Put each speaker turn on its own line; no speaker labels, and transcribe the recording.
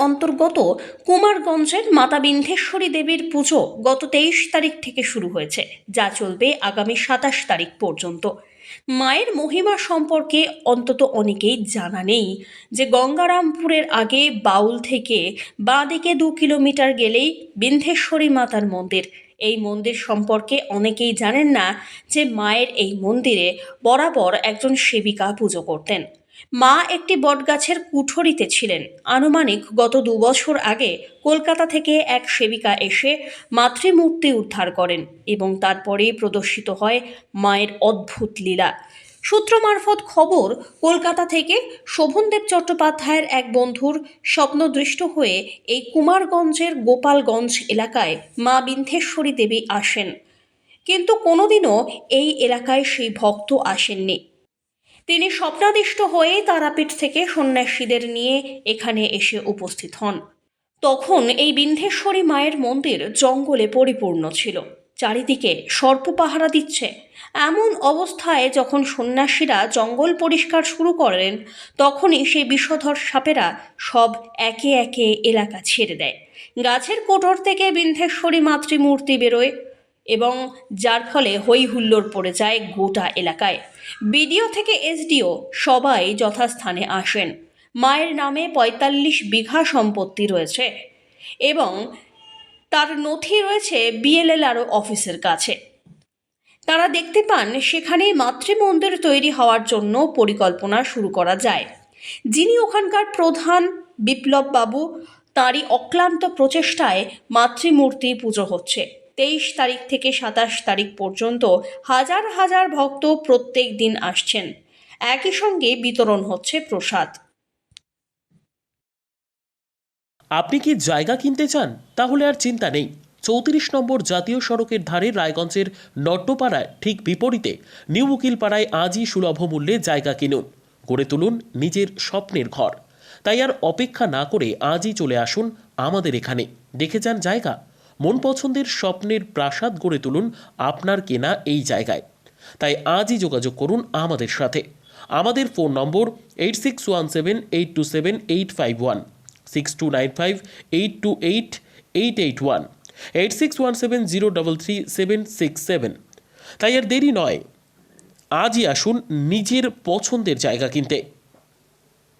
অন্তর্গত কুমারগঞ্জের মাতা বিন্ধ্যেশ্বরী দেবীর পুজো গত 23 তারিখ থেকে শুরু হয়েছে, যা চলবে আগামী 27 তারিখ পর্যন্ত। মায়ের মহিমা সম্পর্কে অন্তত অনেকেই জানা নেই যে গঙ্গারামপুরের আগে বাউল থেকে বাঁদিকে 2 কিলোমিটার গেলেই বিন্ধ্যেশ্বরী মাতার মন্দির। এই মন্দির সম্পর্কে অনেকেই জানেন না যে মায়ের এই মন্দিরে বরাবর একজন সেবিকা পুজো করতেন। মা একটি বটগাছের কুঠরিতে ছিলেন। আনুমানিক গত 2 বছর আগে কলকাতা থেকে এক সেবিকা এসে মাতৃমূর্তি উদ্ধার করেন এবং তারপরেই প্রদর্শিত হয় মায়ের অদ্ভুত লীলা। সূত্র মারফত খবর, কলকাতা থেকে শোভনদেব চট্টোপাধ্যায়ের এক বন্ধুর স্বপ্নদৃষ্ট হয়ে এই কুমারগঞ্জের গোপালগঞ্জ এলাকায় মা বিন্ধ্যেশ্বরী দেবী আসেন, কিন্তু কোনোদিনও এই এলাকায় সেই ভক্ত আসেননি। তিনি স্বপ্নাদিষ্ট হয়ে তারাপীঠ থেকে সন্ন্যাসীদের নিয়ে এখানে এসে উপস্থিত হন। তখন এই বিন্ধ্যেশ্বরী মায়ের মন্দির জঙ্গলে পরিপূর্ণ ছিল, চারিদিকে সর্প পাহারা দিচ্ছে। এমন অবস্থায় যখন সন্ন্যাসীরা জঙ্গল পরিষ্কার শুরু করেন, তখনই সেই বিষধর সাপেরা সব একে একে এলাকা ছেড়ে দেয়। গাছের কোটর থেকে বিন্ধ্যেশ্বরী মাতৃমূর্তি বেরোয় এবং যার ফলে হই হুল্লোড় পড়ে যায় গোটা এলাকায়। বিডিও থেকে এসডিও সবাই যথাস্থানে আসেন। মায়ের নামে 45 বিঘা সম্পত্তি রয়েছে এবং তার নথি রয়েছে বিএলএলআরও অফিসের কাছে। তারা দেখতে পান সেখানেই মাতৃমন্দির তৈরি হওয়ার জন্য পরিকল্পনা শুরু করা যায়। যিনি ওখানকার প্রধান বিপ্লব বাবু, তাঁরই অক্লান্ত প্রচেষ্টায় মাতৃমূর্তি পুজো হচ্ছে। 23 তারিখ থেকে 27 তারিখ পর্যন্ত হাজার হাজার ভক্ত প্রত্যেক দিন আসছেন। একই সঙ্গে বিতরণ হচ্ছে প্রসাদ।
আপনি কি জায়গা কিনতে চান? তাহলে আর চিন্তা নেই। 34 নম্বর জাতীয় সড়কের ধারে রায়গঞ্জের নট্টপাড়ায় ঠিক বিপরীতে নিউ উকিলপাড়ায় আজই সুলভ মূল্যে জায়গা কিনুন, গড়ে তুলুন নিজের স্বপ্নের ঘর। তাই আর অপেক্ষা না করে আজই চলে আসুন আমাদের এখানে, দেখে যান জায়গা। মন পছন্দের স্বপ্নের প্রাসাদ গড়ে তুলুন আপনার কেনা এই জায়গায়। তাই আজই যোগাযোগ করুন আমাদের সাথে। আমাদের ফোন নম্বর 8617827851, 6295828881, 8617033767। তাই আর দেরি নয়, আজই আসুন নিজের পছন্দের জায়গা কিনতে।